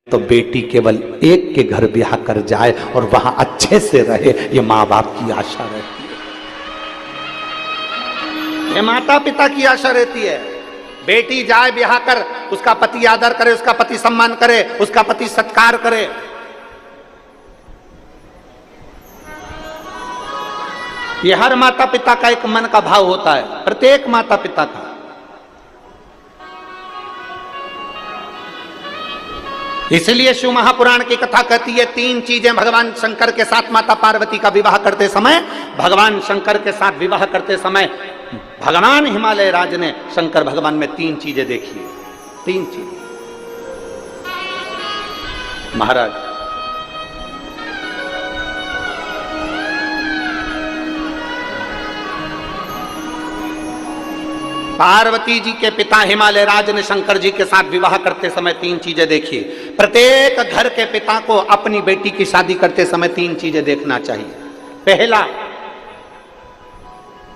तो बेटी केवल एक के घर ब्याह कर जाए और वहां अच्छे से रहे, ये माँ बाप की आशा रहती है, ये माता पिता की आशा रहती है। बेटी जाए ब्याह कर, उसका पति आदर करे, उसका पति सम्मान करे, उसका पति सत्कार करे। ये हर माता पिता का एक मन का भाव होता है, प्रत्येक माता पिता का। इसलिए शिव महापुराण की कथा कहती है, तीन चीजें भगवान शंकर के साथ माता पार्वती का विवाह करते समय, भगवान शंकर के साथ विवाह करते समय भगवान हिमालय राज ने शंकर भगवान में तीन चीजें देखी। तीन चीजें महाराज, पार्वती जी के पिता हिमालय राज ने शंकर जी के साथ विवाह करते समय तीन चीजें देखी। प्रत्येक घर के पिता को अपनी बेटी की शादी करते समय तीन चीजें देखना चाहिए। पहला,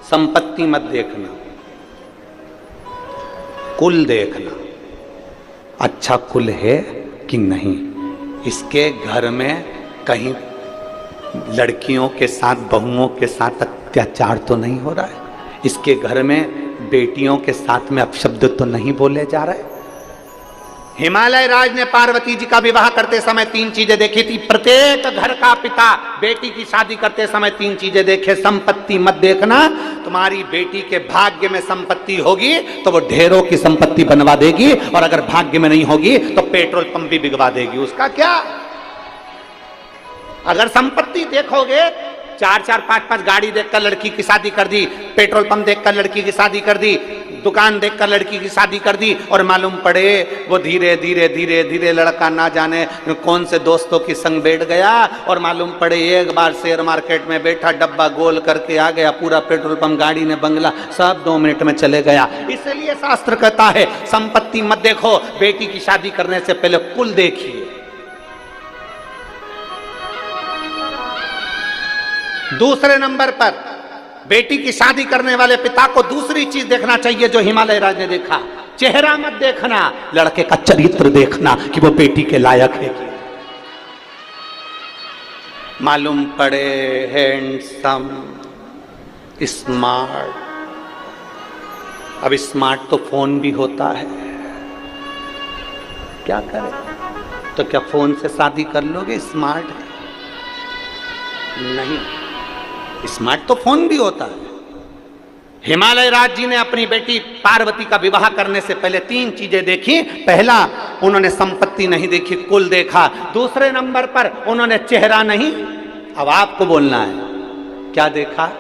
संपत्ति मत देखना, कुल देखना, अच्छा कुल है कि नहीं, इसके घर में कहीं लड़कियों के साथ बहुओं के साथ अत्याचार तो नहीं हो रहा है, इसके घर में बेटियों के साथ में अपशब्द तो नहीं बोले जा रहे। हिमालय राज ने पार्वती जी का विवाह करते समय तीन चीजें देखी थी। प्रत्येक घर का पिता बेटी की शादी करते समय तीन चीजें देखे। संपत्ति मत देखना, तुम्हारी बेटी के भाग्य में संपत्ति होगी तो वो ढेरों की संपत्ति बनवा देगी, और अगर भाग्य में नहीं होगी तो पेट्रोल पंप भी बिगवा देगी, उसका क्या। अगर संपत्ति देखोगे, चार चार पांच पांच गाड़ी देखकर लड़की की शादी कर दी, पेट्रोल पंप देखकर लड़की की शादी कर दी, दुकान देखकर लड़की की शादी कर दी, और मालूम पड़े वो धीरे धीरे धीरे धीरे लड़का ना जाने कौन से दोस्तों की संग बैठ गया, और मालूम पड़े एक बार शेयर मार्केट में बैठा, डब्बा गोल करके आ गया, पूरा पेट्रोल पंप, गाड़ी ने बंगला सब 2 मिनट में चले गया। इसलिए शास्त्र कहता है संपत्ति मत देखो, बेटी की शादी करने से पहले कुल देखिए। दूसरे नंबर पर बेटी की शादी करने वाले पिता को दूसरी चीज देखना चाहिए जो हिमालय राज ने देखा। चेहरा मत देखना, लड़के का चरित्र देखना कि वो बेटी के लायक है। मालूम पड़े हैंडसम, स्मार्ट, अब स्मार्ट तो फोन भी होता है, क्या करें, तो क्या फोन से शादी कर लोगे? स्मार्ट नहीं, स्मार्ट तो फोन भी होता है। हिमालय राज जी ने अपनी बेटी पार्वती का विवाह करने से पहले तीन चीजें देखी। पहला, उन्होंने संपत्ति नहीं देखी, कुल देखा। दूसरे नंबर पर उन्होंने चेहरा नहीं, अब आपको बोलना है, क्या देखा?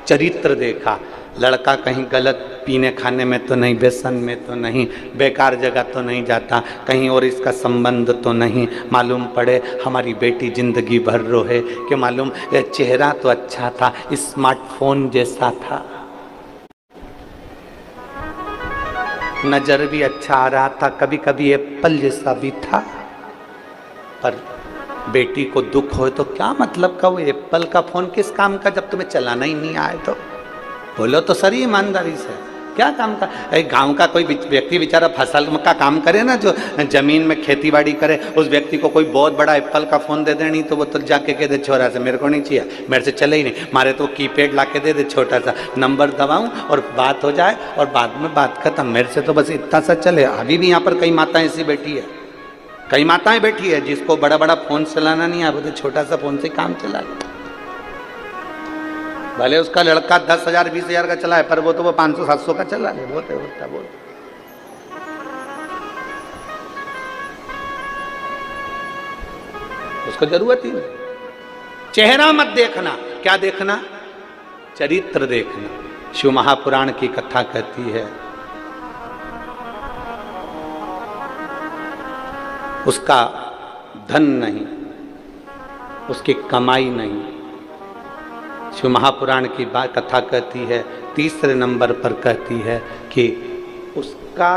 चरित्र देखा। लड़का कहीं गलत पीने खाने में तो नहीं, व्यसन में तो नहीं, बेकार जगह तो नहीं जाता, कहीं और इसका संबंध तो नहीं। मालूम पड़े हमारी बेटी जिंदगी भर रोहे कि मालूम चेहरा तो अच्छा था, स्मार्टफोन जैसा था, नजर भी अच्छा आ रहा था, कभी कभी एप्पल जैसा भी था। पर बेटी को दुख हो तो क्या मतलब का वो एप्पल का फोन किस काम का जब तुम्हें चलाना ही नहीं आए? तो बोलो तो सही ईमानदारी से, क्या काम का? गांव का कोई व्यक्ति बेचारा फसल का काम करे ना, जो जमीन में खेती बाड़ी करे, उस व्यक्ति को कोई बहुत बड़ा एप्पल का फोन दे देनी तो वो तो जाके कह दे छोरा से मेरे को नहीं चाहिए, मेरे से चले ही नहीं, मारे तो कीपैड ला के दे दे, छोटा सा नंबर दबाऊं और बात हो जाए और बाद में बात खत्म, मेरे से तो बस इतना सा चले। अभी भी यहाँ पर कई माताएं ऐसी बैठी है, कई माताएं बैठी है जिसको बड़ा बड़ा फोन चलाना नहीं आता, तो छोटा सा फोन से काम चला ले। भले उसका लड़का 10,000 20,000 का चला है, पर वो तो वो 500-700 का चला ले, बहुत है, बहुत। उसको जरूरत ही नहीं। चेहरा मत देखना, क्या देखना? चरित्र देखना। शिव महापुराण की कथा कहती है, उसका धन नहीं, उसकी कमाई नहीं। शिव महापुराण की बात कथा कहती है, तीसरे नंबर पर कहती है कि उसका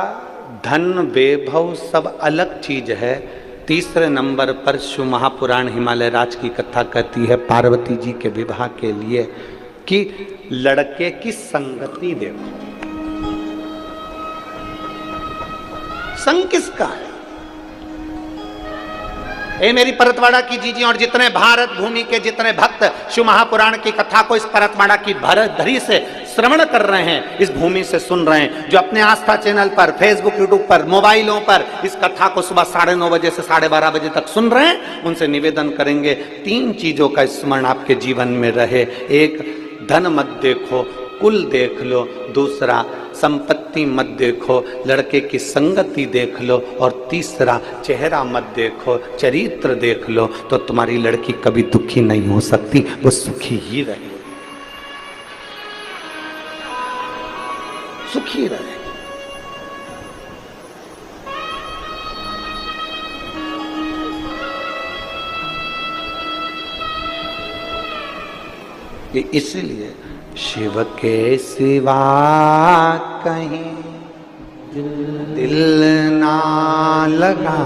धन वैभव सब अलग चीज है। तीसरे नंबर पर शिव महापुराण हिमालय राज की कथा कहती है पार्वती जी के विवाह के लिए कि लड़के की संगति देखो, संग किसका है? ए मेरी परतवाड़ा की जीजी और जितने भारत भूमि के जितने भक्त शिव महापुराण की कथा को इस परतवाड़ा की धरी से श्रवण कर रहे हैं, इस भूमि से सुन रहे हैं, जो अपने आस्था चैनल पर, फेसबुक, यूट्यूब पर, मोबाइलों पर इस कथा को सुबह 9:30 बजे से 12:30 बजे तक सुन रहे हैं, उनसे निवेदन करेंगे 3 चीजों का स्मरण आपके जीवन में रहे। एक, धन मत देखो, कुल देख लो। दूसरा, संपत्ति मत देखो, लड़के की संगति देख लो। और तीसरा, चेहरा मत देखो, चरित्र देख लो। तो तुम्हारी लड़की कभी दुखी नहीं हो सकती, वो सुखी ही रहेगी, सुखी रहेगी। ये इसलिए शिव के सिवा कहीं दिल ना लगा,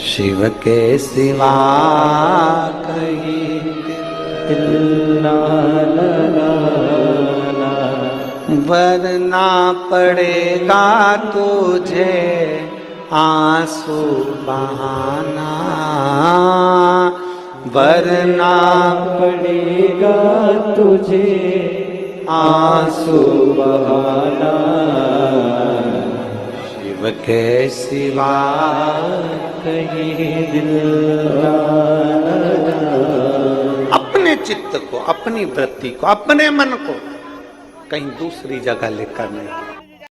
शिव के सिवा कहीं दिल ना लगा, वरना पड़ेगा तुझे आंसू बहाना, वरना पड़ेगा तुझे आंसू बहाना, शिव के सिवा कहीं दिल ना लगा। अपने चित्त को, अपनी वृत्ति को, अपने मन को कहीं दूसरी जगह लेकर नहीं।